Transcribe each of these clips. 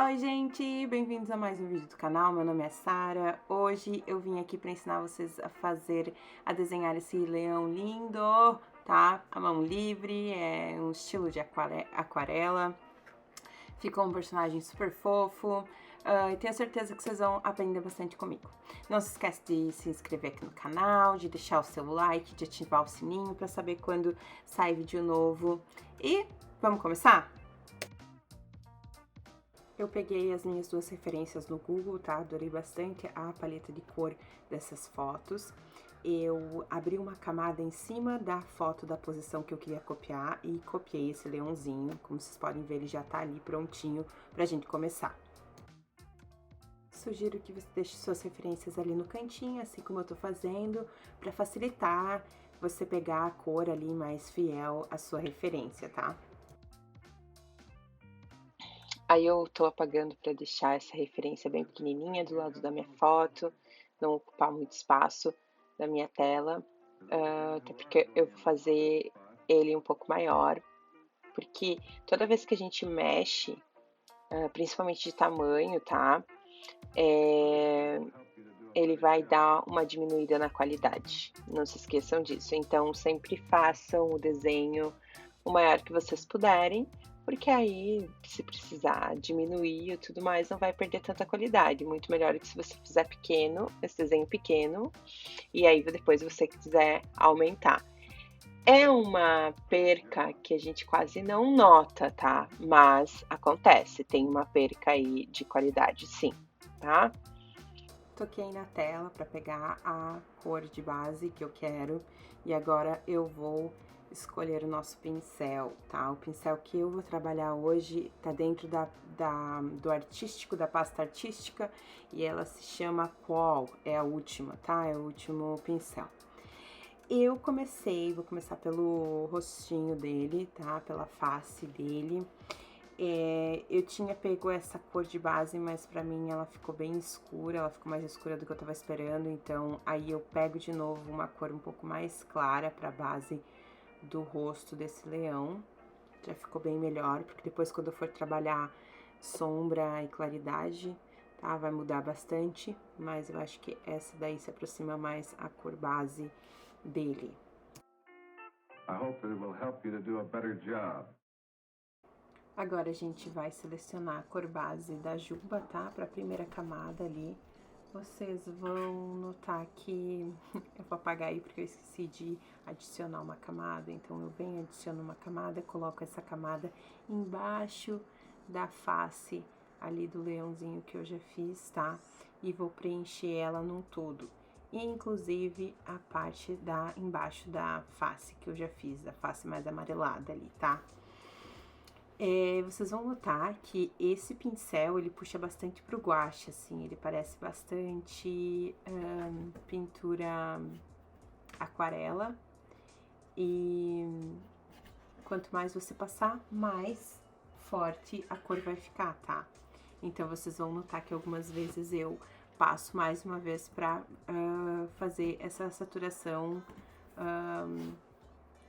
Oi gente, bem-vindos a mais um vídeo do canal, meu nome é Sara. Hoje eu vim aqui para ensinar vocês a desenhar esse leão lindo, tá? A mão livre, é um estilo de aquarela. Ficou um personagem super fofo e tenho certeza que vocês vão aprender bastante comigo. Não se esquece de se inscrever aqui no canal, de deixar o seu like, de ativar o sininho para saber quando sai vídeo novo. E vamos começar? Eu peguei as minhas duas referências no Google, tá? Adorei bastante a paleta de cor dessas fotos. Eu abri uma camada em cima da foto da posição que eu queria copiar e copiei esse leãozinho. Como vocês podem ver, ele já tá ali prontinho pra gente começar. Sugiro que você deixe suas referências ali no cantinho, assim como eu tô fazendo, pra facilitar você pegar a cor ali mais fiel à sua referência, tá? Aí eu tô apagando para deixar essa referência bem pequenininha do lado da minha foto, não ocupar muito espaço da minha tela, até porque eu vou fazer ele um pouco maior, porque toda vez que a gente mexe, principalmente de tamanho, tá? Ele vai dar uma diminuída na qualidade, não se esqueçam disso. Então sempre façam o desenho o maior que vocês puderem, porque aí, se precisar diminuir e tudo mais, não vai perder tanta qualidade. Muito melhor que se você fizer pequeno, esse desenho pequeno, e aí depois você quiser aumentar. É uma perca que a gente quase não nota, tá? Mas acontece, tem uma perca aí de qualidade sim, tá? Toquei na tela para pegar a cor de base que eu quero, e agora eu vou escolher o nosso pincel, tá? O pincel que eu vou trabalhar hoje tá dentro do artístico, da pasta artística, e ela se chama Qual, é a última, tá? É o último pincel. Vou começar pelo rostinho dele, tá? Pela face dele. Eu tinha pego essa cor de base, mas pra mim ela ficou bem escura, ela ficou mais escura do que eu tava esperando, então aí eu pego de novo uma cor um pouco mais clara pra base do rosto desse leão. Já ficou bem melhor, porque depois quando eu for trabalhar sombra e claridade, tá? Vai mudar bastante, mas eu acho que essa daí se aproxima mais a cor base dele. I hope that it will help you to do a better job. Agora a gente vai selecionar a cor base da juba, tá? Para a primeira camada ali. Vocês vão notar que eu vou apagar aí porque eu esqueci de adicionar uma camada. Então eu venho, adiciono uma camada, coloco essa camada embaixo da face ali do leãozinho que eu já fiz, tá? E vou preencher ela num todo. E inclusive a parte embaixo da face que eu já fiz, a face mais amarelada ali, tá? Vocês vão notar que esse pincel, ele puxa bastante pro guache, assim, ele parece bastante pintura aquarela, e quanto mais você passar, mais forte a cor vai ficar, tá? Então, vocês vão notar que algumas vezes eu passo mais uma vez pra fazer essa saturação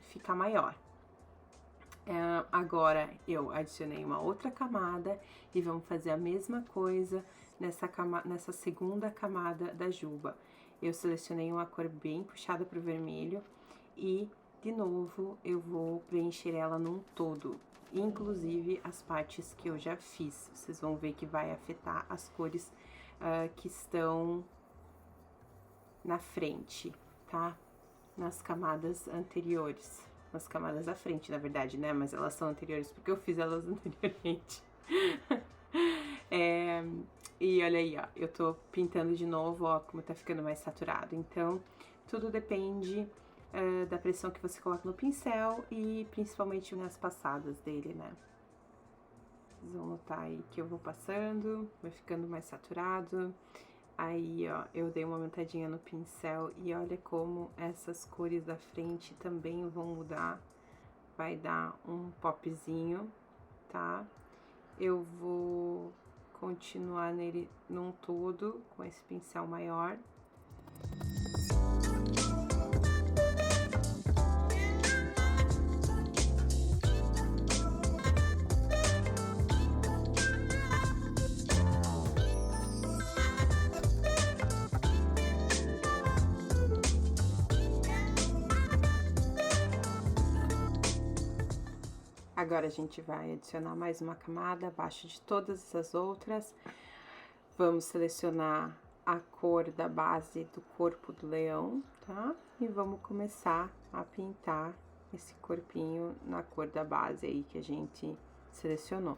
ficar maior. Agora eu adicionei uma outra camada e vamos fazer a mesma coisa nessa segunda camada da juba. Eu selecionei uma cor bem puxada para o vermelho e, de novo, eu vou preencher ela num todo, inclusive as partes que eu já fiz. Vocês vão ver que vai afetar as cores que estão na frente, tá? Nas camadas anteriores. Nas camadas da frente, na verdade, né? Mas elas são anteriores porque eu fiz elas anteriormente. E olha aí, ó, eu tô pintando de novo, ó, como tá ficando mais saturado. Então, tudo depende da pressão que você coloca no pincel e principalmente nas passadas dele, né? Vocês vão notar aí que eu vou passando, vai ficando mais saturado. Aí, ó, eu dei uma aumentadinha no pincel e olha como essas cores da frente também vão mudar. Vai dar um popzinho, tá? Eu vou continuar nele num todo com esse pincel maior. Agora a gente vai adicionar mais uma camada abaixo de todas as outras. Vamos selecionar a cor da base do corpo do leão, tá? E vamos começar a pintar esse corpinho na cor da base aí que a gente selecionou.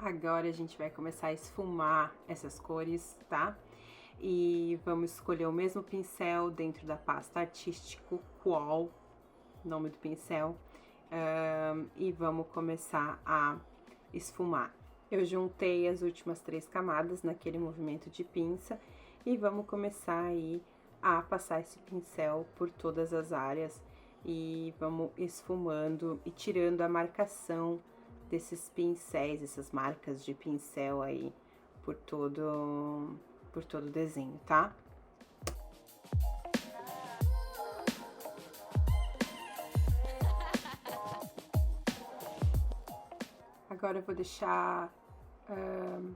Agora a gente vai começar a esfumar essas cores, tá? E vamos escolher o mesmo pincel dentro da pasta Artístico Qual, nome do pincel, e vamos começar a esfumar. Eu juntei as últimas 3 camadas naquele movimento de pinça e vamos começar aí a passar esse pincel por todas as áreas e vamos esfumando e tirando a marcação desses pincéis, essas marcas de pincel aí por todo o desenho, tá? Agora eu vou deixar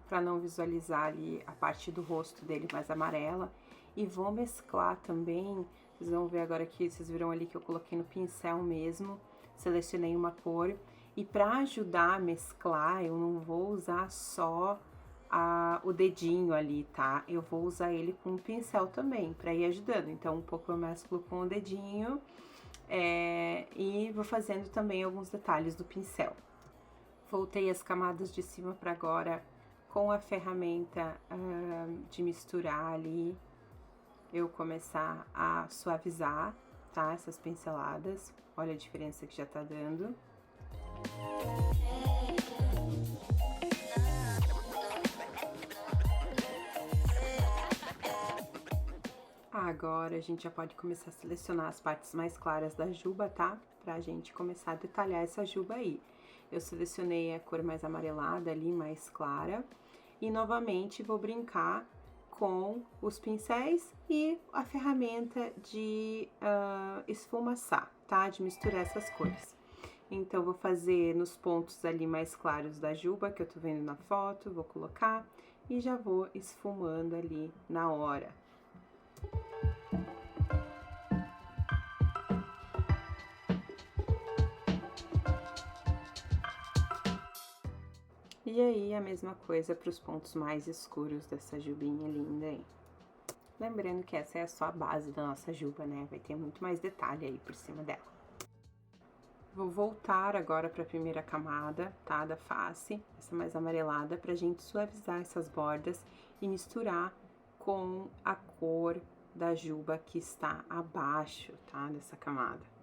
para não visualizar ali a parte do rosto dele mais amarela e vou mesclar também. Vocês vão ver agora que vocês viram ali que eu coloquei no pincel mesmo, selecionei uma cor. E para ajudar a mesclar, eu não vou usar só o dedinho ali, tá? Eu vou usar ele com o pincel também, para ir ajudando. Então, um pouco eu mesclo com o dedinho e vou fazendo também alguns detalhes do pincel. Voltei as camadas de cima para agora com a ferramenta de misturar ali, eu começar a suavizar, tá? Essas pinceladas. Olha a diferença que já tá dando. Agora a gente já pode começar a selecionar as partes mais claras da juba, tá? Pra gente começar a detalhar essa juba aí. Eu selecionei a cor mais amarelada ali, mais clara. E novamente vou brincar com os pincéis e a ferramenta de esfumaçar, tá? De misturar essas cores. Então, vou fazer nos pontos ali mais claros da juba, que eu tô vendo na foto, vou colocar e já vou esfumando ali na hora. E aí, a mesma coisa para os pontos mais escuros dessa jubinha linda aí. Lembrando que essa é só a base da nossa juba, né? Vai ter muito mais detalhe aí por cima dela. Vou voltar agora para a primeira camada, tá, da face, essa mais amarelada, pra gente suavizar essas bordas e misturar com a cor da juba que está abaixo, tá, dessa camada.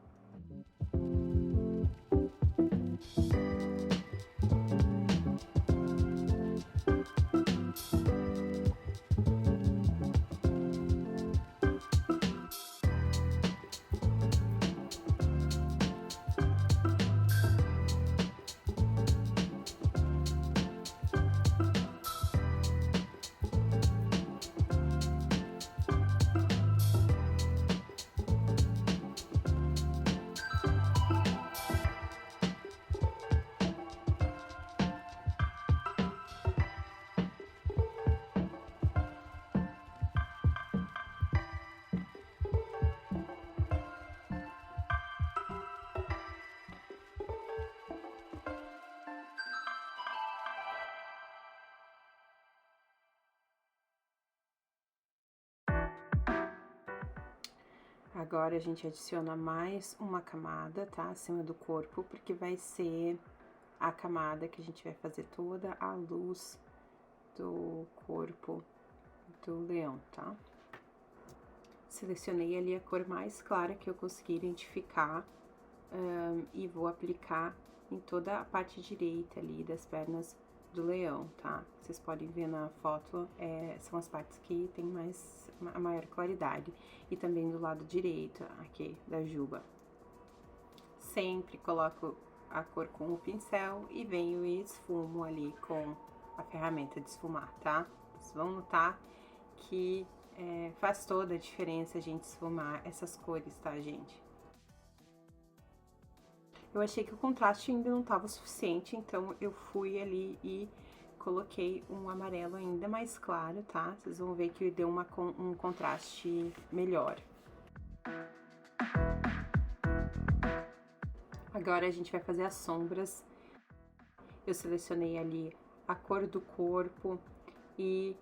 Agora a gente adiciona mais uma camada, tá? Acima do corpo, porque vai ser a camada que a gente vai fazer toda a luz do corpo do leão, tá? Selecionei ali a cor mais clara que eu consegui identificar e vou aplicar em toda a parte direita ali das pernas do leão, tá? Vocês podem ver na foto, são as partes que tem a maior claridade. E também do lado direito, aqui, da juba. Sempre coloco a cor com o pincel e venho e esfumo ali com a ferramenta de esfumar, tá? Vocês vão notar que faz toda a diferença a gente esfumar essas cores, tá, gente? Eu achei que o contraste ainda não estava suficiente, então eu fui ali e coloquei um amarelo ainda mais claro, tá? Vocês vão ver que deu um contraste melhor. Agora a gente vai fazer as sombras. Eu selecionei ali a cor do corpo e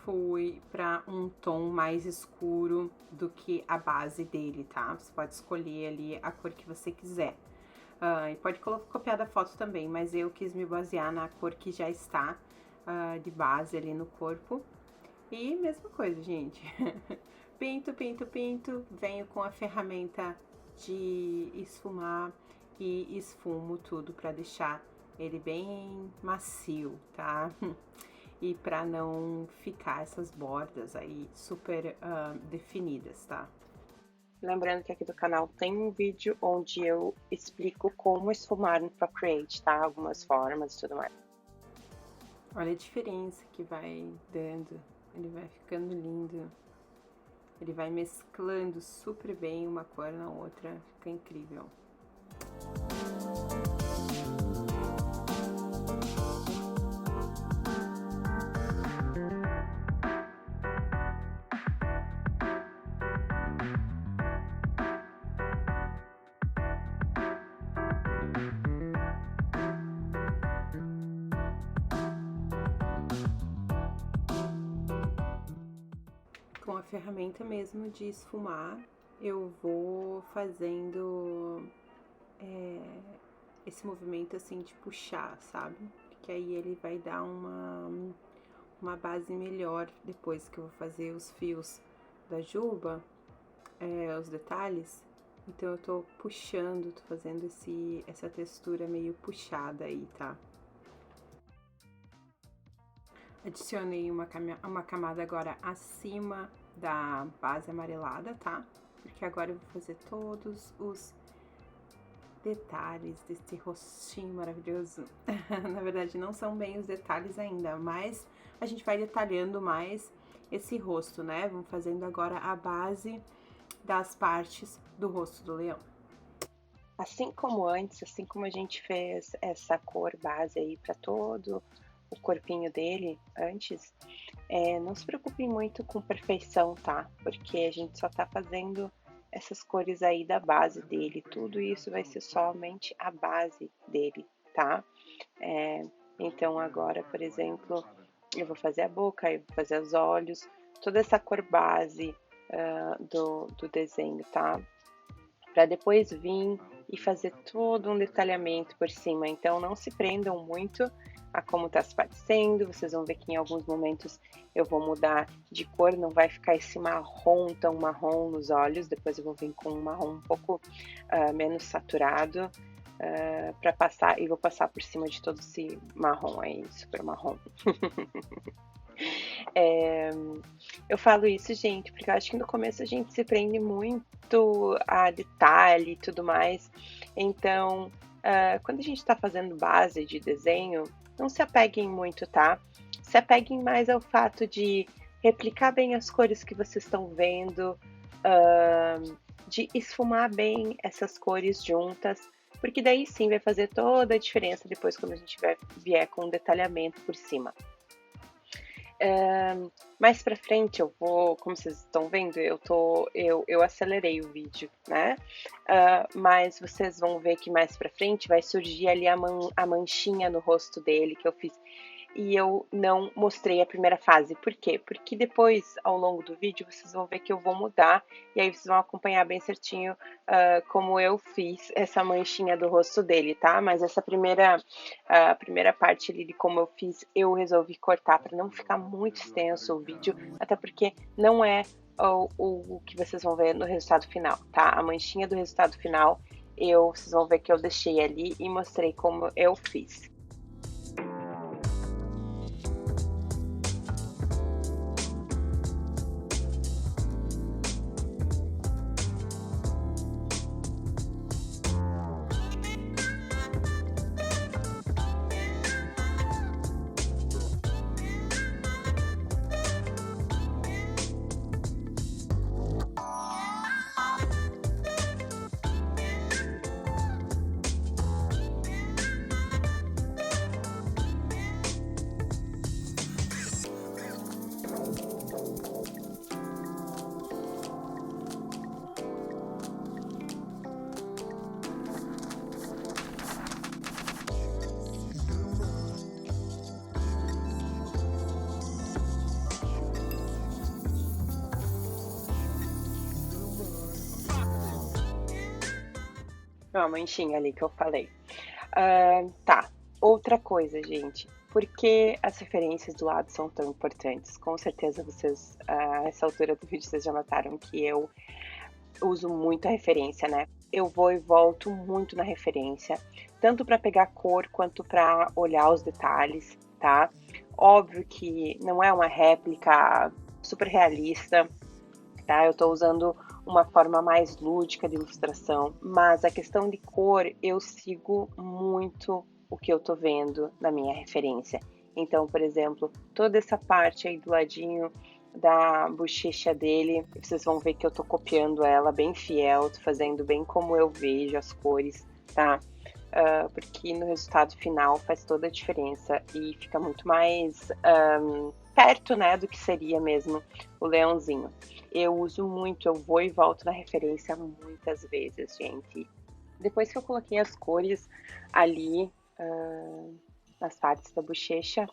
fui para um tom mais escuro do que a base dele, tá? Você pode escolher ali a cor que você quiser. E pode copiar da foto também, mas eu quis me basear na cor que já está de base ali no corpo. E mesma coisa, gente. Pinto, pinto, pinto, venho com a ferramenta de esfumar e esfumo tudo para deixar ele bem macio, tá? E para não ficar essas bordas aí super definidas, tá? Lembrando que aqui do canal tem um vídeo onde eu explico como esfumar no Procreate, tá? Algumas formas e tudo mais. Olha a diferença que vai dando, ele vai ficando lindo. Ele vai mesclando super bem uma cor na outra, fica incrível. Com a ferramenta mesmo de esfumar, eu vou fazendo esse movimento assim de puxar, sabe? Porque aí ele vai dar uma base melhor depois que eu vou fazer os fios da juba, os detalhes. Então eu tô puxando, tô fazendo essa textura meio puxada aí, tá? Adicionei uma camada agora acima da base amarelada, tá? Porque agora eu vou fazer todos os detalhes desse rostinho maravilhoso. Na verdade, não são bem os detalhes ainda, mas a gente vai detalhando mais esse rosto, né? Vamos fazendo agora a base das partes do rosto do leão. Assim como antes, assim como a gente fez essa cor base aí para todo o corpinho dele antes, não se preocupem muito com perfeição, tá? Porque a gente só tá fazendo essas cores aí da base dele, tudo isso vai ser somente a base dele, tá? Então agora, por exemplo, eu vou fazer a boca, eu vou fazer os olhos, toda essa cor base do desenho, tá? Para depois vir e fazer todo um detalhamento por cima. Então não se prendam muito a como está se parecendo, vocês vão ver que em alguns momentos eu vou mudar de cor, não vai ficar esse marrom tão marrom nos olhos, depois eu vou vir com um marrom um pouco menos saturado para passar, e vou passar por cima de todo esse marrom aí, super marrom. Eu falo isso, gente, porque eu acho que no começo a gente se prende muito a detalhe e tudo mais, então quando a gente está fazendo base de desenho, não se apeguem muito, tá? Se apeguem mais ao fato de replicar bem as cores que vocês estão vendo, de esfumar bem essas cores juntas, porque daí sim vai fazer toda a diferença depois quando a gente vier com um detalhamento por cima. Mais pra frente eu vou, como vocês estão vendo, eu acelerei o vídeo, né? Mas vocês vão ver que mais pra frente vai surgir ali a manchinha no rosto dele que eu fiz. e eu não mostrei a primeira fase. Por quê? Porque depois, ao longo do vídeo, vocês vão ver que eu vou mudar e aí vocês vão acompanhar bem certinho como eu fiz essa manchinha do rosto dele, tá? Mas essa a primeira parte ali de como eu fiz, eu resolvi cortar para não ficar muito extenso o vídeo, até porque não é o que vocês vão ver no resultado final, tá? A manchinha do resultado final, vocês vão ver que eu deixei ali e mostrei como eu fiz. A manchinha ali que eu falei. Tá, outra coisa, gente. Por que as referências do lado são tão importantes? Com certeza vocês, a essa altura do vídeo, vocês já notaram que eu uso muito a referência, né? Eu vou e volto muito na referência, tanto para pegar cor quanto para olhar os detalhes, tá? Óbvio que não é uma réplica super realista, tá? Eu tô usando uma forma mais lúdica de ilustração, mas a questão de cor eu sigo muito o que eu tô vendo na minha referência. Então, por exemplo, toda essa parte aí do ladinho da bochecha dele, vocês vão ver que eu tô copiando ela bem fiel, tô fazendo bem como eu vejo as cores, tá? Porque no resultado final faz toda a diferença e fica muito mais perto, né, do que seria mesmo o leãozinho. Eu uso muito, eu vou e volto na referência muitas vezes, gente. Depois que eu coloquei as cores ali nas partes da bochecha,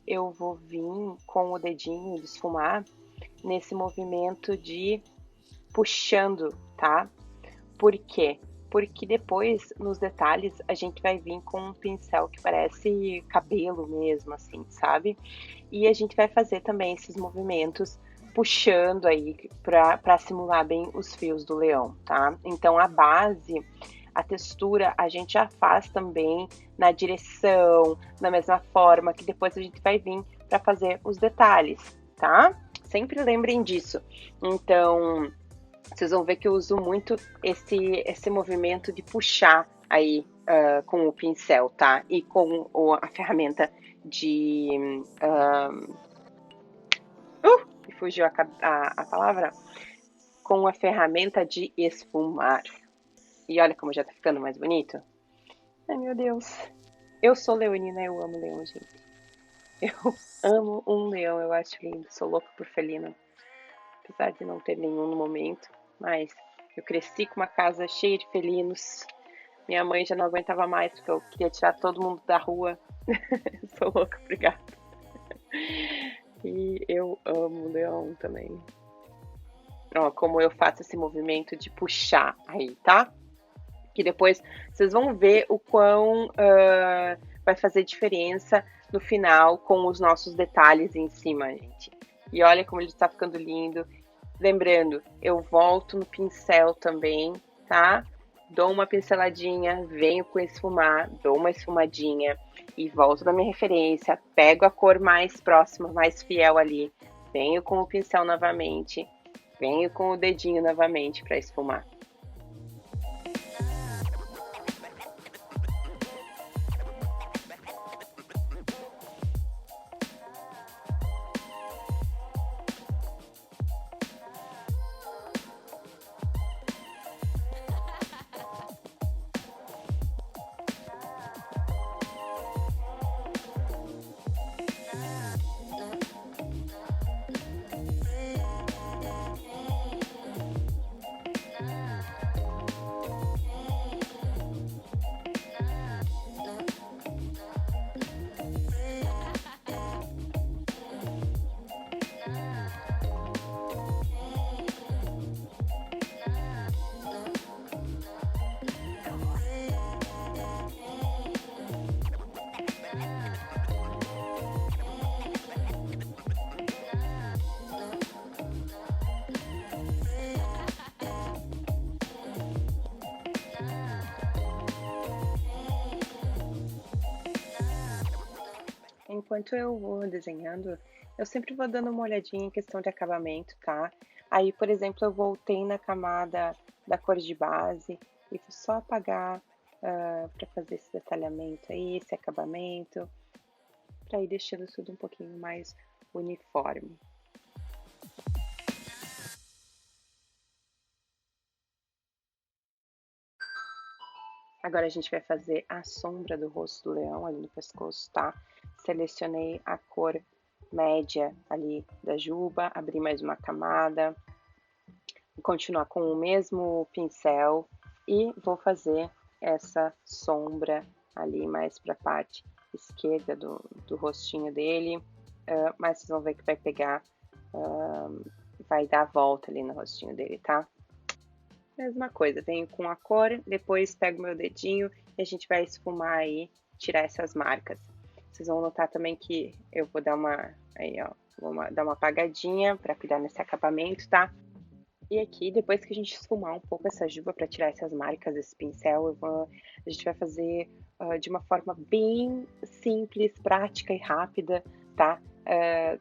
eu vou vir com o dedinho de esfumar nesse movimento de puxando, tá? Por quê? Porque depois, nos detalhes, a gente vai vir com um pincel que parece cabelo mesmo, assim, sabe? E a gente vai fazer também esses movimentos puxando aí para simular bem os fios do leão, tá? Então, a base, a textura, a gente já faz também na direção, da mesma forma que depois a gente vai vir para fazer os detalhes, tá? Sempre lembrem disso. Então, vocês vão ver que eu uso muito esse movimento de puxar aí com o pincel, tá? E com a ferramenta de... me fugiu a palavra. Com a ferramenta de esfumar. E olha como já tá ficando mais bonito. Ai, meu Deus. Eu sou leonina, eu amo leão, gente. Eu amo um leão, eu acho lindo. Sou louca por felino. Apesar de não ter nenhum no momento. Mas eu cresci com uma casa cheia de felinos. Minha mãe já não aguentava mais, porque eu queria tirar todo mundo da rua. Sou louca por gato. E eu amo leão também. Ó, como eu faço esse movimento de puxar aí, tá? Que depois vocês vão ver o quão vai fazer diferença no final com os nossos detalhes em cima, gente. E olha como ele está ficando lindo. Lembrando, eu volto no pincel também, tá? Dou uma pinceladinha, venho com esfumar, dou uma esfumadinha e volto na minha referência, pego a cor mais próxima, mais fiel ali, venho com o pincel novamente, venho com o dedinho novamente para esfumar. enquanto eu vou desenhando, eu sempre vou dando uma olhadinha em questão de acabamento, tá? Aí, por exemplo, eu voltei na camada da cor de base e vou só apagar para fazer esse detalhamento aí, esse acabamento, para ir deixando tudo um pouquinho mais uniforme. Agora a gente vai fazer a sombra do rosto do leão ali no pescoço, tá? Selecionei a cor média ali da juba, abri mais uma camada, vou continuar com o mesmo pincel e vou fazer essa sombra ali mais para a parte esquerda do rostinho dele, mas vocês vão ver que vai pegar, vai dar a volta ali no rostinho dele, tá? Mesma coisa, venho com a cor, depois pego meu dedinho e a gente vai esfumar aí, tirar essas marcas. Vocês vão notar também que eu vou dar uma, aí ó, dar uma apagadinha para cuidar nesse acabamento, tá? E aqui, depois que a gente esfumar um pouco essa juba para tirar essas marcas desse pincel, a gente vai fazer de uma forma bem simples, prática e rápida, tá?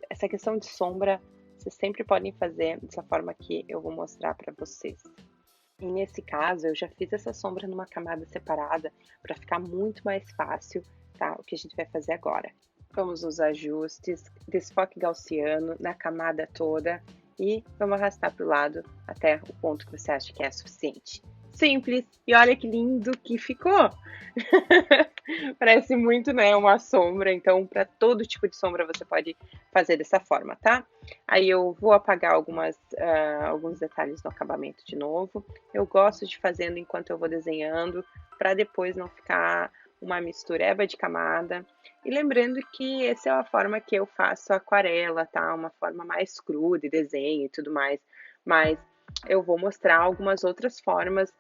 Essa questão de sombra, vocês sempre podem fazer dessa forma que eu vou mostrar para vocês. E nesse caso, eu já fiz essa sombra numa camada separada para ficar muito mais fácil, tá? O que a gente vai fazer agora. Vamos nos ajustes, desfoque gaussiano na camada toda e vamos arrastar para o lado até o ponto que você acha que é suficiente. Simples! E olha que lindo que ficou! Parece muito, né, uma sombra, então para todo tipo de sombra você pode fazer dessa forma, tá? Aí eu vou apagar alguns detalhes no acabamento de novo. Eu gosto de fazendo enquanto eu vou desenhando, para depois não ficar uma mistureba de camada. E lembrando que essa é a forma que eu faço aquarela, tá? Uma forma mais crua de desenho e tudo mais. Mas eu vou mostrar algumas outras formas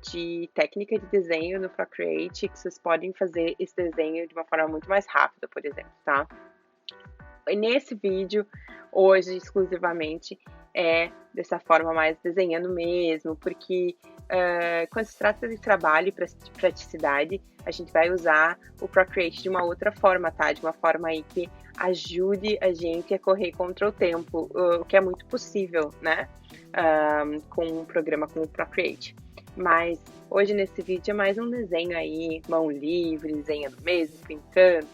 de técnica de desenho no Procreate, que vocês podem fazer esse desenho de uma forma muito mais rápida, por exemplo, tá? E nesse vídeo, hoje, exclusivamente, é dessa forma mais desenhando mesmo, porque quando se trata de trabalho e praticidade, a gente vai usar o Procreate de uma outra forma, tá? De uma forma aí que ajude a gente a correr contra o tempo, o que é muito possível, né? Com um programa como o Procreate. Mas hoje nesse vídeo é mais um desenho aí, mão livre, desenhando mesmo, pintando,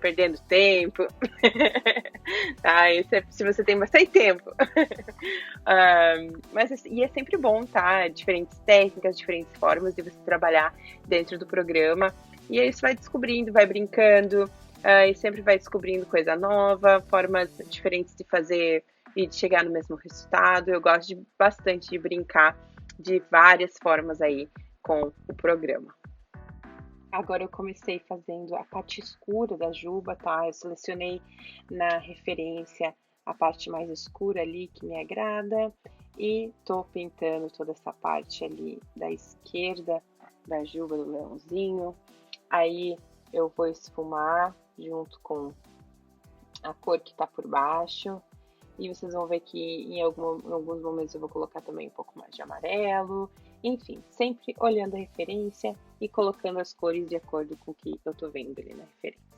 perdendo tempo. Tá? Esse é se você tem bastante tempo. E é sempre bom, tá? Diferentes técnicas, diferentes formas de você trabalhar dentro do programa. E aí você vai descobrindo, vai brincando, e sempre vai descobrindo coisa nova, formas diferentes de fazer e de chegar no mesmo resultado. Eu gosto bastante de brincar de várias formas aí com o programa. Agora eu comecei fazendo a parte escura da juba, tá? Eu selecionei na referência a parte mais escura ali que me agrada e tô pintando toda essa parte ali da esquerda da juba do leãozinho. Aí eu vou esfumar junto com a cor que tá por baixo. E vocês vão ver que em alguns momentos eu vou colocar também um pouco mais de amarelo. Enfim, sempre olhando a referência e colocando as cores de acordo com o que eu tô vendo ali na referência.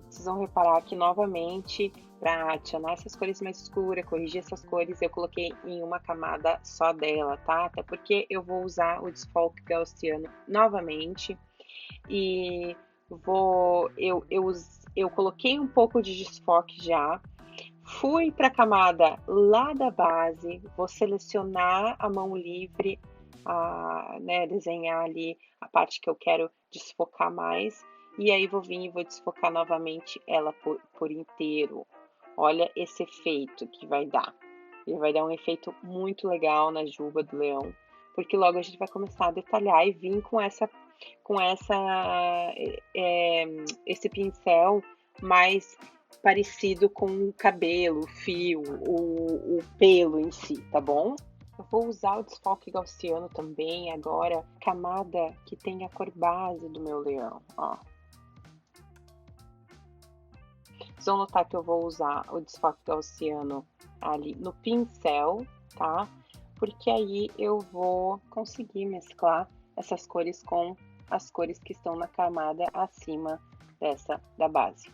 Vocês vão reparar que novamente, para adicionar essas cores mais escuras, corrigir essas cores, eu coloquei em uma camada só dela, tá? Até porque eu vou usar o desfoque gaussiano novamente e eu coloquei um pouco de desfoque já, fui para a camada lá da base, vou selecionar a mão livre, né, desenhar ali a parte que eu quero desfocar mais. E aí vou vir e vou desfocar novamente ela por inteiro. Olha esse efeito que vai dar. Ele vai dar um efeito muito legal na juba do leão, porque logo a gente vai começar a detalhar e vir com esse pincel mais parecido com o cabelo, o fio, o pelo em si, tá bom? Eu vou usar o desfoque gaussiano também agora, camada que tem a cor base do meu leão, ó. Vocês vão notar que eu vou usar o desfoque gaussiano ali no pincel, tá? Porque aí eu vou conseguir mesclar essas cores com as cores que estão na camada acima dessa da base.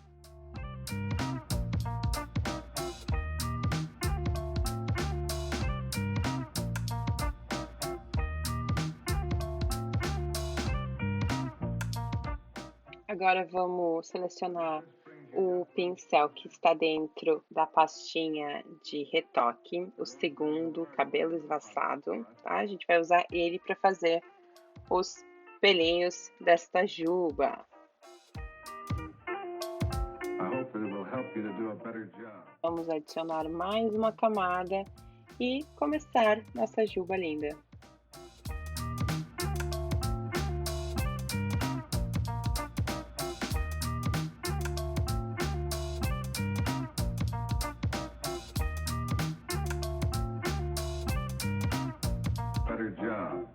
Agora vamos selecionar o pincel que está dentro da pastinha de retoque, o segundo, cabelo esvaçado, tá? A gente vai usar ele para fazer os pelinhos desta juba. Vamos adicionar mais uma camada e começar nossa juba linda. Better job.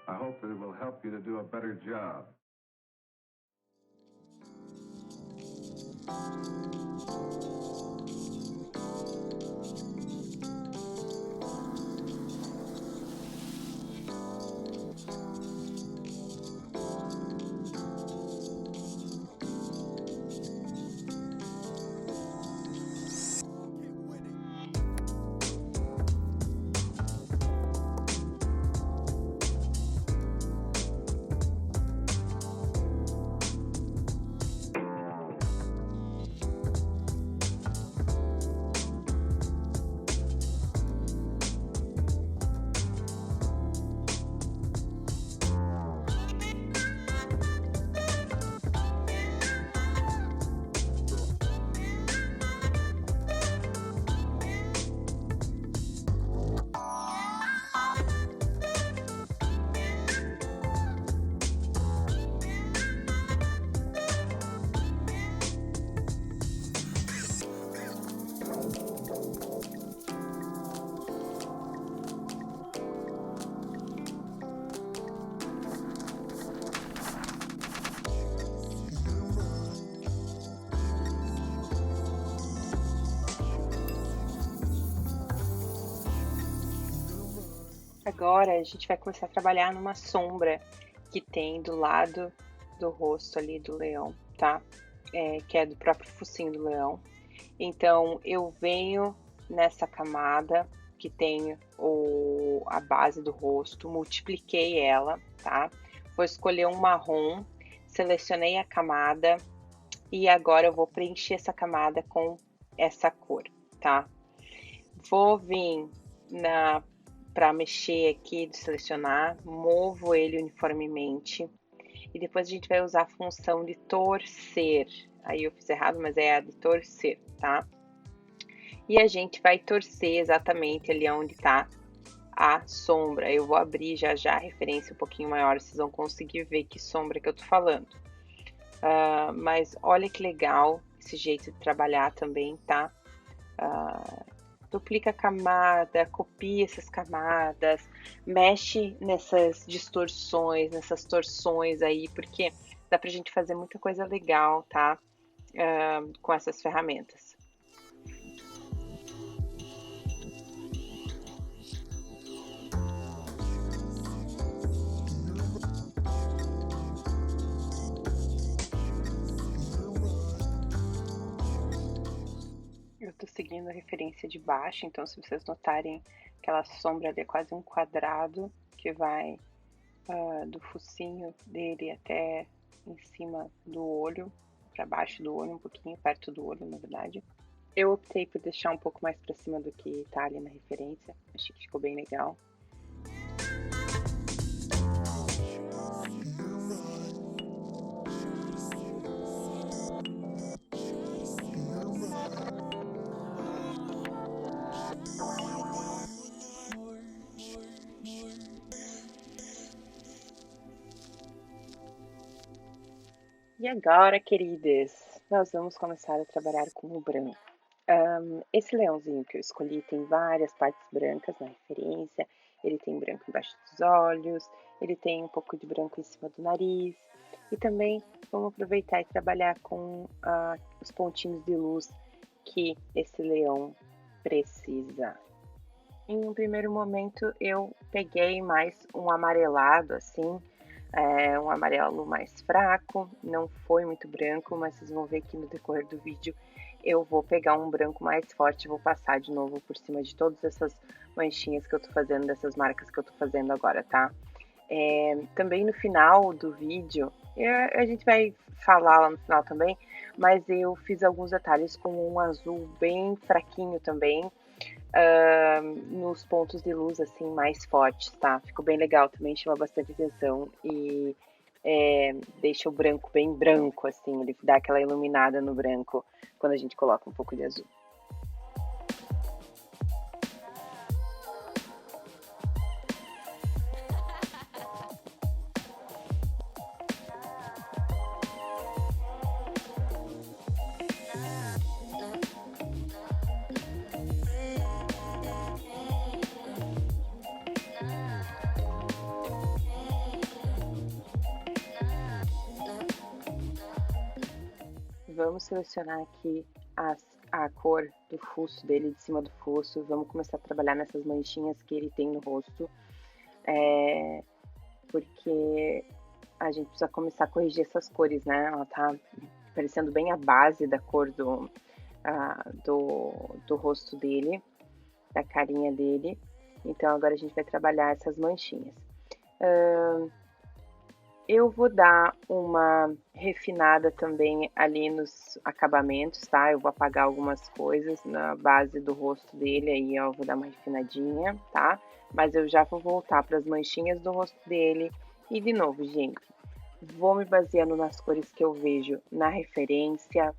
I hope that it will help you to do a better job. Agora a gente vai começar a trabalhar numa sombra que tem do lado do rosto ali do leão, tá? Que é do próprio focinho do leão. Então eu venho nessa camada que tem a base do rosto, multipliquei ela, tá? Vou escolher um marrom, selecionei a camada e agora eu vou preencher essa camada com essa cor, tá? Vou vir para mexer aqui, de selecionar, movo ele uniformemente e depois a gente vai usar a função de torcer. Aí eu fiz errado, mas é a de torcer, tá? E a gente vai torcer exatamente ali onde tá a sombra. Eu vou abrir já já a referência um pouquinho maior, vocês vão conseguir ver que sombra que eu tô falando. Mas olha que legal esse jeito de trabalhar também, tá? Duplica a camada, copia essas camadas, mexe nessas distorções, nessas torções aí, porque dá pra gente fazer muita coisa legal, tá? Com essas ferramentas. seguindo a referência de baixo, então se vocês notarem aquela sombra ali é quase um quadrado que vai do focinho dele até em cima do olho, para baixo do olho, um pouquinho perto do olho, na verdade. Eu optei por deixar um pouco mais para cima do que tá ali na referência, achei que ficou bem legal. E agora, queridas, nós vamos começar a trabalhar com o branco. Esse leãozinho que eu escolhi tem várias partes brancas na referência, ele tem branco embaixo dos olhos, ele tem um pouco de branco em cima do nariz, e também vamos aproveitar e trabalhar com os pontinhos de luz que esse leão precisa. Em um primeiro momento eu peguei mais um amarelado assim, um amarelo mais fraco, não foi muito branco, mas vocês vão ver que no decorrer do vídeo eu vou pegar um branco mais forte e vou passar de novo por cima de todas essas manchinhas que eu tô fazendo, dessas marcas que eu tô fazendo agora, tá? Também no final do vídeo, a gente vai falar lá no final também, mas eu fiz alguns detalhes com um azul bem fraquinho também, nos pontos de luz assim mais fortes, tá? Ficou bem legal também, chama bastante atenção e deixa o branco bem branco, assim, ele dá aquela iluminada no branco quando a gente coloca um pouco de azul. Vamos selecionar aqui a cor do fuço dele, de cima do fuço. Vamos começar a trabalhar nessas manchinhas que ele tem no rosto. Porque a gente precisa começar a corrigir essas cores, né? Ela tá parecendo bem a base da cor do rosto dele, da carinha dele. Então agora a gente vai trabalhar essas manchinhas. Eu vou dar uma refinada também ali nos acabamentos, tá? Eu vou apagar algumas coisas na base do rosto dele, aí ó, eu vou dar uma refinadinha, tá? Mas eu já vou voltar para as manchinhas do rosto dele. E de novo, gente, vou me baseando nas cores que eu vejo na referência.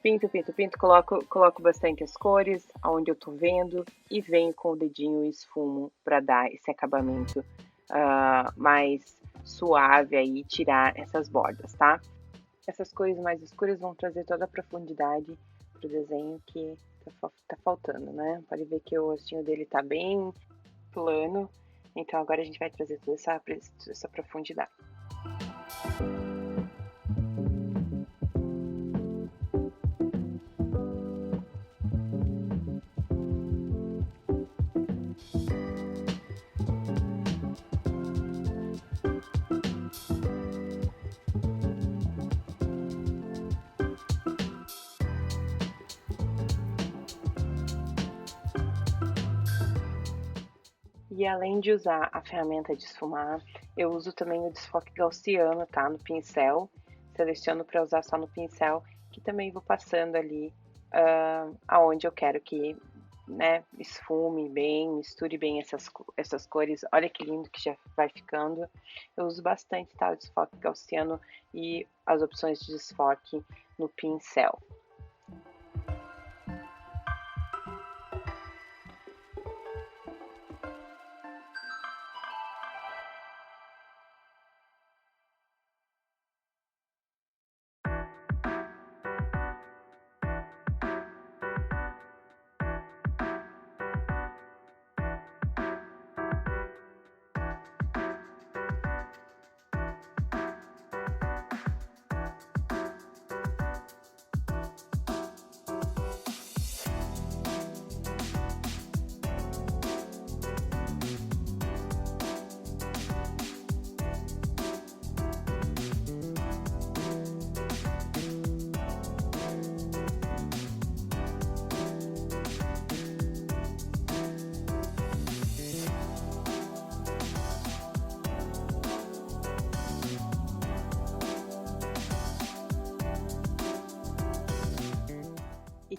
Pinto, pinto, pinto, coloco bastante as cores onde eu tô vendo e venho com o dedinho e esfumo para dar esse acabamento mais suave aí, tirar essas bordas, tá? Essas cores mais escuras vão trazer toda a profundidade pro desenho que tá faltando, né? Pode ver que o rostinho dele tá bem plano, então agora a gente vai trazer toda essa profundidade. E além de usar a ferramenta de esfumar, eu uso também o desfoque gaussiano, tá? No pincel. Seleciono para usar só no pincel, que também vou passando ali aonde eu quero que, né, esfume bem, misture bem essas cores. Olha que lindo que já vai ficando. Eu uso bastante, tá? O desfoque gaussiano e as opções de desfoque no pincel.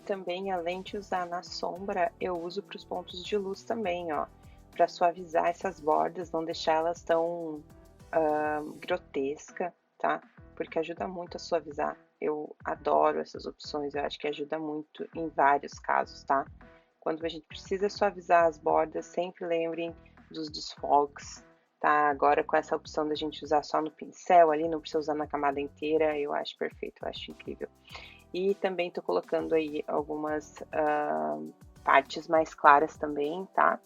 também, além de usar na sombra, eu uso para os pontos de luz também, ó, para suavizar essas bordas, não deixar elas tão grotesca, tá? Porque ajuda muito a suavizar. Eu adoro essas opções, eu acho que ajuda muito em vários casos, tá? Quando a gente precisa suavizar as bordas, sempre lembrem dos desfoques, tá? Agora com essa opção da gente usar só no pincel ali, não precisa usar na camada inteira, eu acho perfeito, eu acho incrível. E também tô colocando aí algumas partes mais claras também, tá?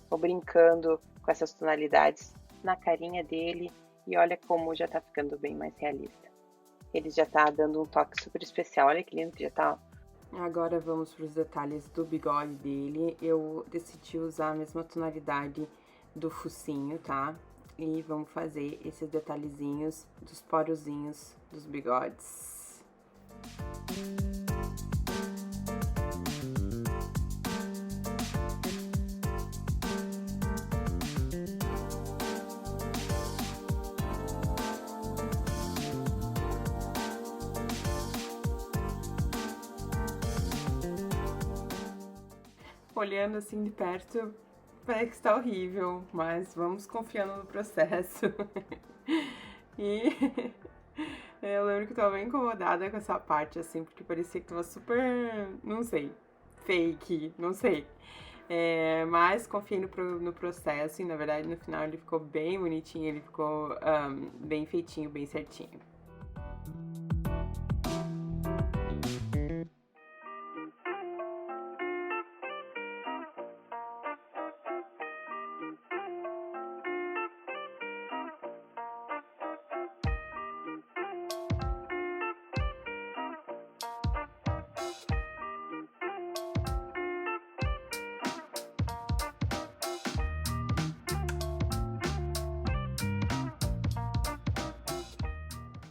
Vou brincando com essas tonalidades na carinha dele e olha como já tá ficando bem mais realista. Ele já tá dando um toque super especial, olha que lindo que já tá. Agora vamos para os detalhes do bigode dele. Eu decidi usar a mesma tonalidade do focinho, tá? E vamos fazer esses detalhezinhos dos porozinhos dos bigodes. Olhando assim de perto, parece que está horrível, mas vamos confiando no processo. E eu lembro que eu tava bem incomodada com essa parte, assim, porque parecia que tava super, não sei, fake, não sei. Mas confiei no processo e, na verdade, no final ele ficou bem bonitinho, ele ficou bem feitinho, bem certinho.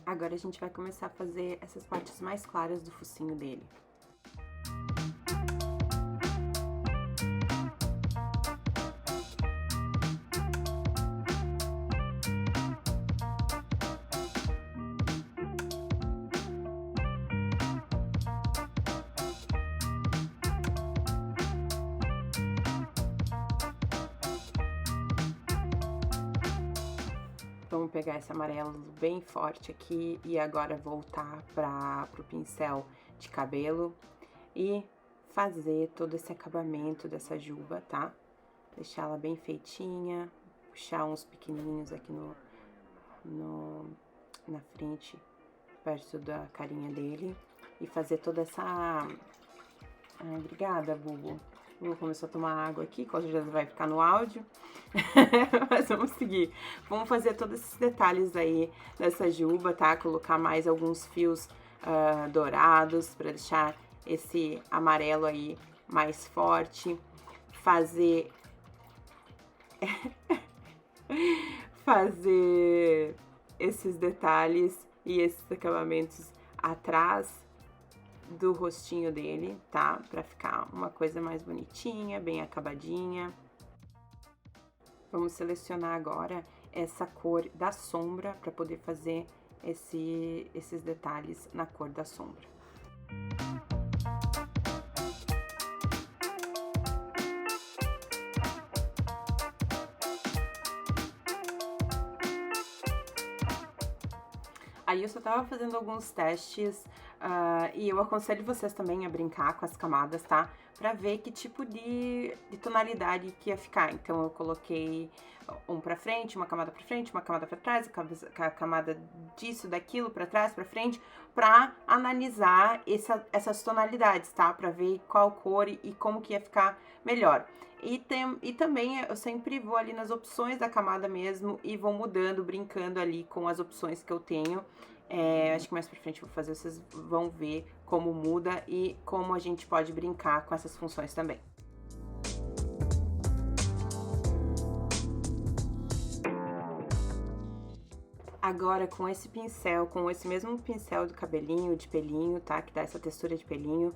Agora a gente vai começar a fazer essas partes mais claras do focinho dele. Vamos pegar esse amarelo bem forte aqui e agora voltar pro pincel de cabelo e fazer todo esse acabamento dessa juba, tá? Deixar ela bem feitinha, puxar uns pequenininhos aqui na frente, perto da carinha dele e fazer toda essa... Ai, obrigada, Bubu. Vou começar a tomar água aqui, com certeza vai ficar no áudio. Mas vamos seguir. Vamos fazer todos esses detalhes aí dessa juba, tá? Colocar mais alguns fios dourados para deixar esse amarelo aí mais forte. Fazer esses detalhes e esses acabamentos atrás do rostinho dele, tá? Pra ficar uma coisa mais bonitinha, bem acabadinha. Vamos selecionar agora essa cor da sombra para poder fazer esses detalhes na cor da sombra. Aí eu só tava fazendo alguns testes e eu aconselho vocês também a brincar com as camadas, tá? Pra ver que tipo de tonalidade que ia ficar. Então eu coloquei um pra frente, uma camada pra frente, uma camada pra trás, a camada disso, daquilo, pra trás, pra frente, pra analisar essas tonalidades, tá? Pra ver qual cor e como que ia ficar melhor. E também eu sempre vou ali nas opções da camada mesmo e vou mudando, brincando ali com as opções que eu tenho. Acho que mais pra frente eu vou fazer, vocês vão ver como muda e como a gente pode brincar com essas funções também. Agora com esse pincel, com esse mesmo pincel do cabelinho, de pelinho, tá? Que dá essa textura de pelinho,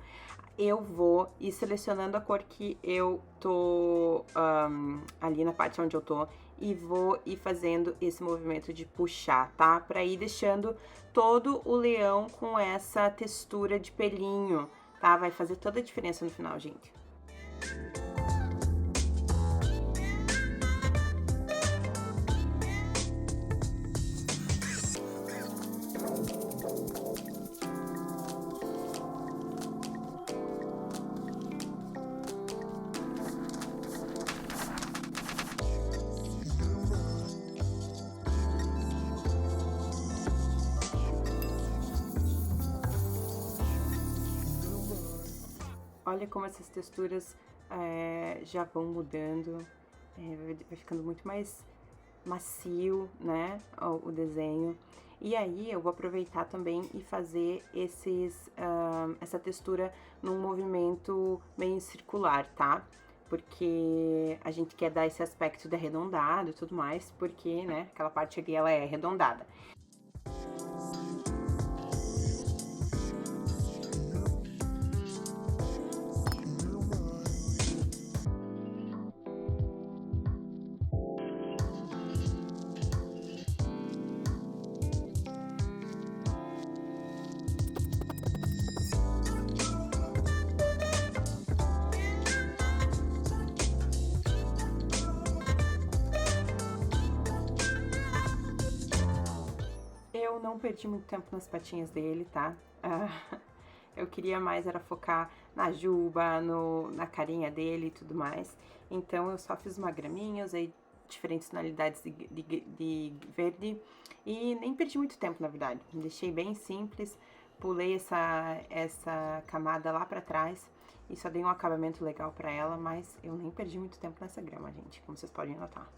eu vou ir selecionando a cor que eu tô ali na parte onde eu tô e vou ir fazendo esse movimento de puxar, tá? Pra ir deixando todo o leão com essa textura de pelinho, tá? Vai fazer toda a diferença no final, gente. Olha como essas texturas já vão mudando, vai ficando muito mais macio, né, o desenho. E aí eu vou aproveitar também e fazer essa textura num movimento meio circular, tá? Porque a gente quer dar esse aspecto de arredondado e tudo mais, porque, né, aquela parte ali ela é arredondada. Eu não perdi muito tempo nas patinhas dele, tá? Eu queria mais era focar na juba, na carinha dele e tudo mais. Então eu só fiz uma graminha, usei diferentes tonalidades de verde e nem perdi muito tempo, na verdade. Deixei bem simples, pulei essa camada lá pra trás e só dei um acabamento legal pra ela, mas eu nem perdi muito tempo nessa grama, gente, como vocês podem notar.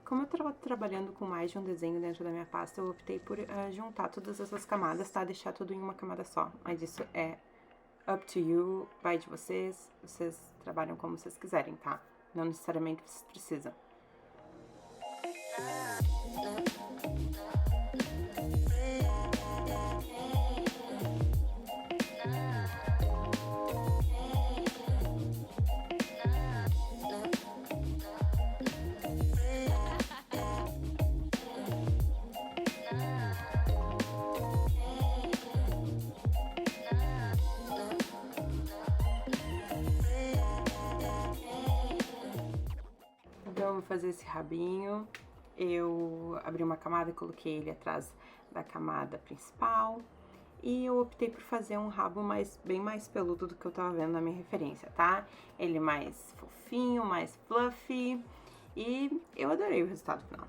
Como eu estava trabalhando com mais de um desenho dentro da minha pasta, eu optei por juntar todas essas camadas, tá? Deixar tudo em uma camada só. Mas isso é up to you, vai de vocês. Vocês trabalham como vocês quiserem, tá? Não necessariamente vocês precisam. Então, eu vou fazer esse rabinho. Eu abri uma camada e coloquei ele atrás da camada principal. E eu optei por fazer um rabo bem mais peludo do que eu tava vendo na minha referência, tá? Ele mais fofinho, mais fluffy. E eu adorei o resultado final.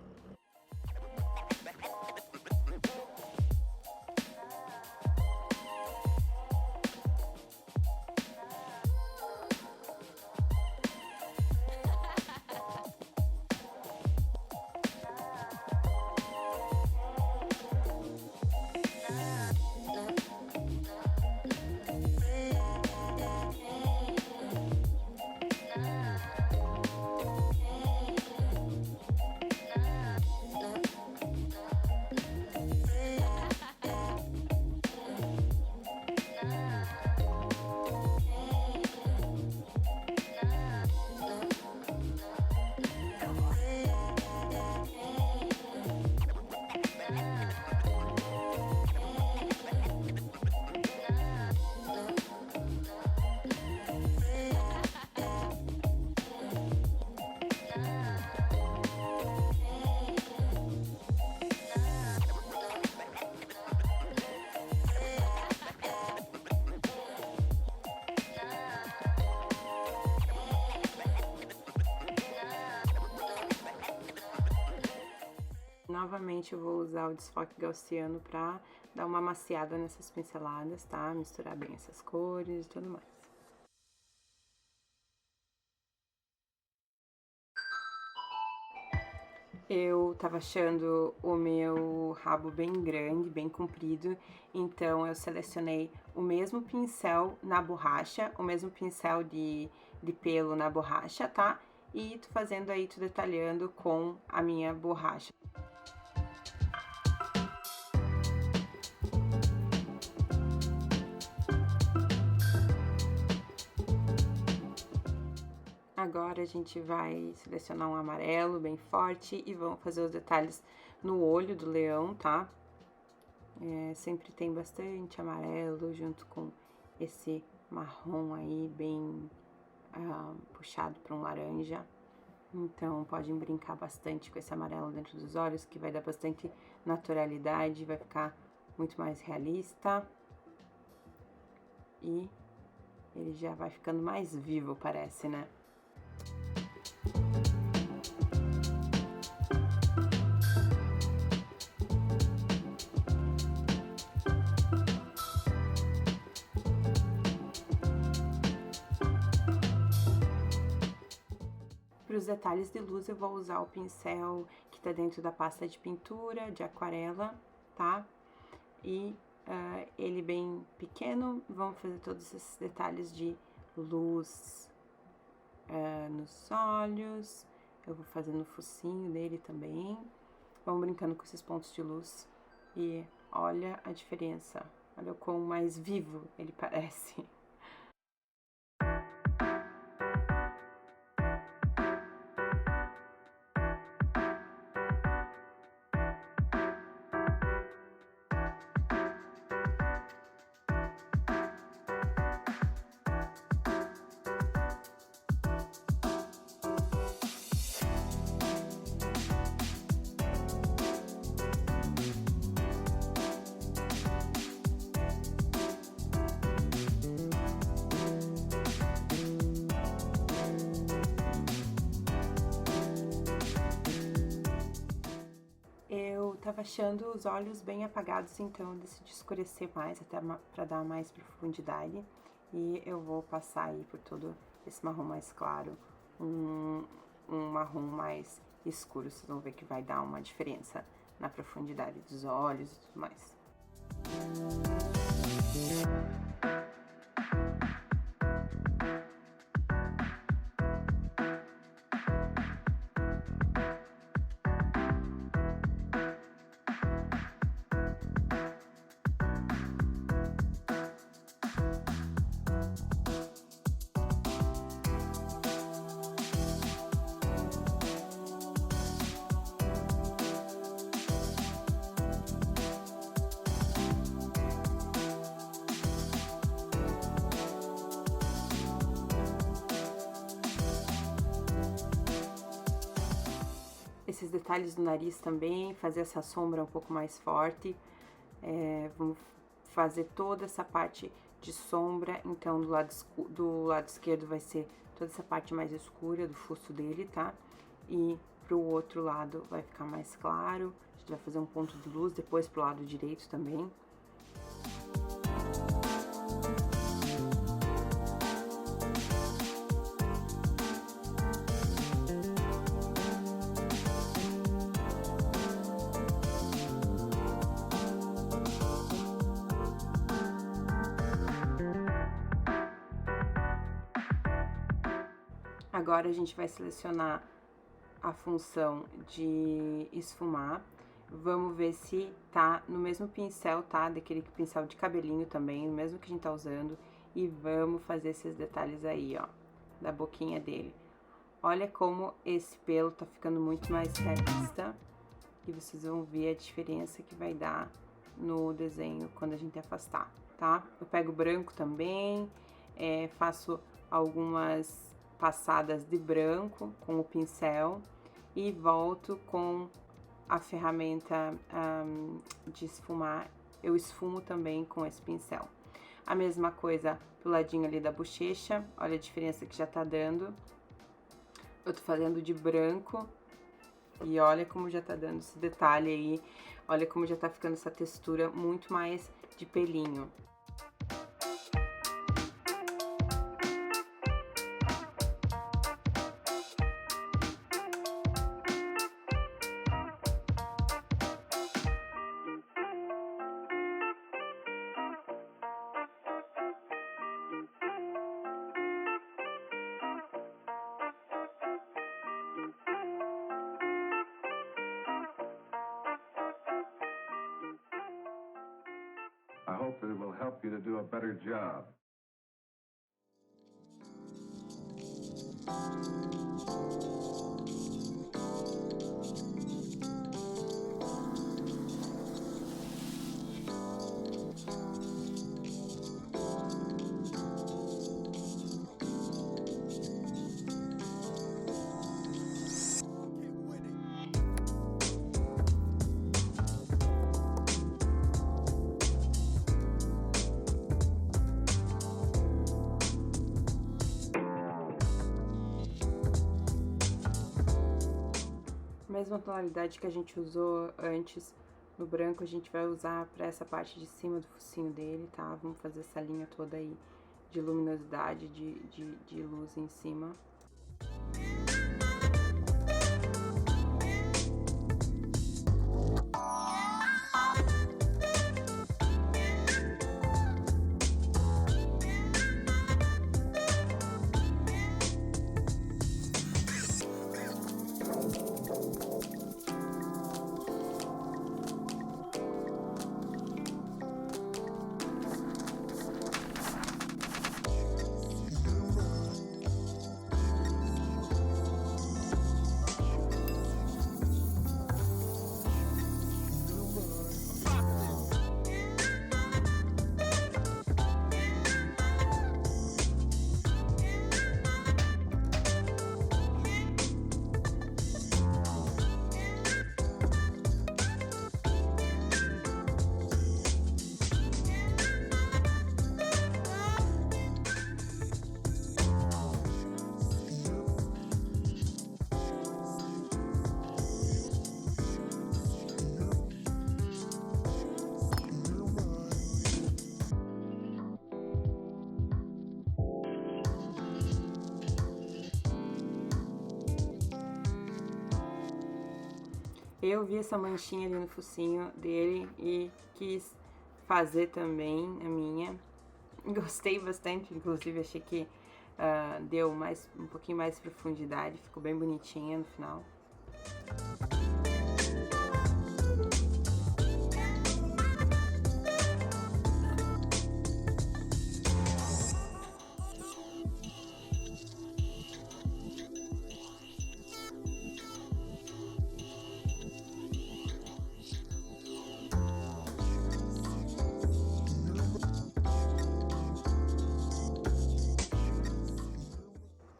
Novamente eu vou usar o desfoque gaussiano pra dar uma amaciada nessas pinceladas, tá? Misturar bem essas cores e tudo mais. Eu tava achando o meu rabo bem grande, bem comprido, então eu selecionei o mesmo pincel na borracha, o mesmo pincel de pelo na borracha, tá? E tô fazendo aí, tô detalhando com a minha borracha. Agora a gente vai selecionar um amarelo bem forte e vamos fazer os detalhes no olho do leão, tá? Sempre tem bastante amarelo junto com esse marrom aí bem puxado para um laranja. Então podem brincar bastante com esse amarelo dentro dos olhos, que vai dar bastante naturalidade, vai ficar muito mais realista. E ele já vai ficando mais vivo, parece, né? Para os detalhes de luz, eu vou usar o pincel que tá dentro da pasta de pintura, de aquarela, tá? E ele bem pequeno, vamos fazer todos esses detalhes de luz nos olhos. Eu vou fazer no focinho dele também. Vamos brincando com esses pontos de luz. E olha a diferença, olha o quão mais vivo ele parece. Eu tava achando os olhos bem apagados, então eu decidi escurecer mais, até para dar mais profundidade. E eu vou passar aí por todo esse marrom mais claro, um marrom mais escuro. Vocês vão ver que vai dar uma diferença na profundidade dos olhos e tudo mais. Esses detalhes do nariz também, fazer essa sombra um pouco mais forte. Vamos fazer toda essa parte de sombra, então do lado esquerdo vai ser toda essa parte mais escura do fusto dele, tá? E pro outro lado vai ficar mais claro. A gente vai fazer um ponto de luz depois pro lado direito também. Agora a gente vai selecionar a função de esfumar. Vamos ver se tá no mesmo pincel, tá? Daquele pincel de cabelinho também, o mesmo que a gente tá usando. E vamos fazer esses detalhes aí, ó, da boquinha dele. Olha como esse pelo tá ficando muito mais realista. E vocês vão ver a diferença que vai dar no desenho quando a gente afastar, tá? Eu pego branco também, faço algumas passadas de branco com o pincel e volto com a ferramenta de esfumar. Eu esfumo também com esse pincel. A mesma coisa pro ladinho ali da bochecha, olha a diferença que já tá dando. Eu tô fazendo de branco e olha como já tá dando esse detalhe aí, olha como já tá ficando essa textura muito mais de pelinho. I hope that it will help you to do a better job. Mesma tonalidade que a gente usou antes no branco, a gente vai usar para essa parte de cima do focinho dele, tá? Vamos fazer essa linha toda aí de luminosidade, de luz em cima. Eu vi essa manchinha ali no focinho dele e quis fazer também a minha. Gostei bastante, inclusive achei que deu um pouquinho mais de profundidade, ficou bem bonitinha no final.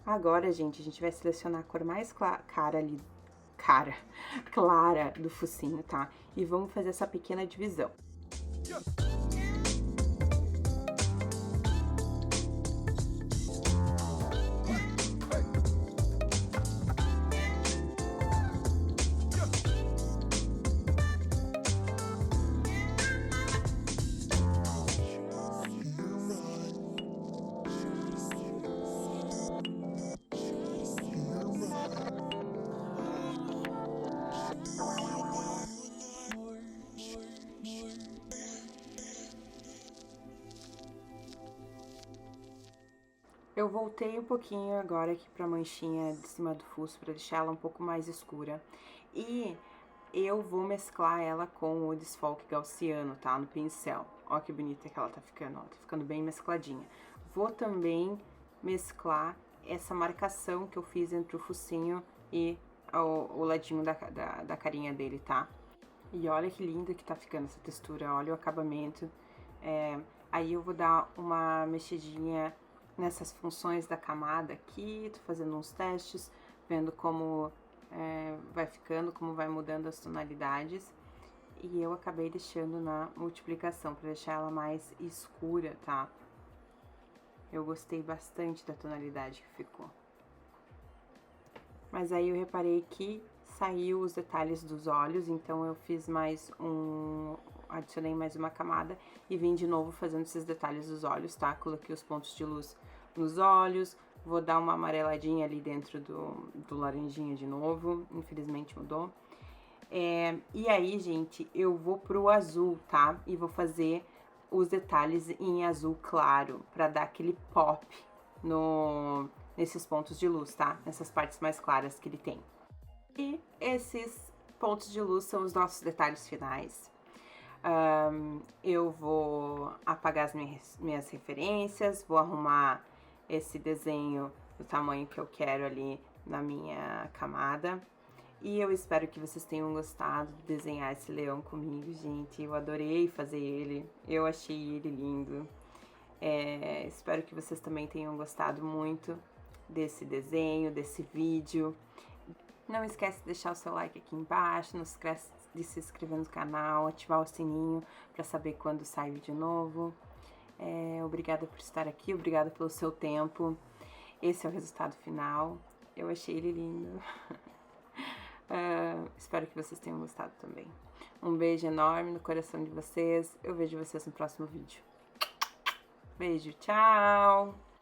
Agora, gente, a gente vai selecionar a cor mais clara do focinho, tá? E vamos fazer essa pequena divisão. Eu voltei um pouquinho agora aqui pra manchinha de cima do fuso, pra deixar ela um pouco mais escura. E eu vou mesclar ela com o desfoque gaussiano, tá? No pincel. Ó que bonita que ela tá ficando, ó. Tá ficando bem mescladinha. Vou também mesclar essa marcação que eu fiz entre o focinho e o ladinho da carinha dele, tá? E olha que linda que tá ficando essa textura, olha o acabamento. Aí eu vou dar uma mexidinha nessas funções da camada aqui, tô fazendo uns testes, vendo como vai ficando, como vai mudando as tonalidades. E eu acabei deixando na multiplicação, para deixar ela mais escura, tá? Eu gostei bastante da tonalidade que ficou. Mas aí eu reparei que saiu os detalhes dos olhos, então eu fiz adicionei mais uma camada e vim de novo fazendo esses detalhes dos olhos, tá? Coloquei os pontos de luz nos olhos, vou dar uma amareladinha ali dentro do laranjinha de novo, infelizmente mudou. E aí, gente, eu vou pro azul, tá? E vou fazer os detalhes em azul claro, pra dar aquele pop nesses pontos de luz, tá? Nessas partes mais claras que ele tem. E esses pontos de luz são os nossos detalhes finais. Eu vou apagar as minhas referências, vou arrumar esse desenho do tamanho que eu quero ali na minha camada. E eu espero que vocês tenham gostado de desenhar esse leão comigo, gente. Eu adorei fazer ele, eu achei ele lindo. Espero que vocês também tenham gostado muito desse desenho, desse vídeo. Não esquece de deixar o seu like aqui embaixo, não esquece de se inscrever no canal, ativar o sininho para saber quando sai vídeo novo. Obrigada por estar aqui, obrigada pelo seu tempo. Esse é o resultado final. Eu achei ele lindo. Espero que vocês tenham gostado também. Um beijo enorme no coração de vocês. Eu vejo vocês no próximo vídeo. Beijo, tchau!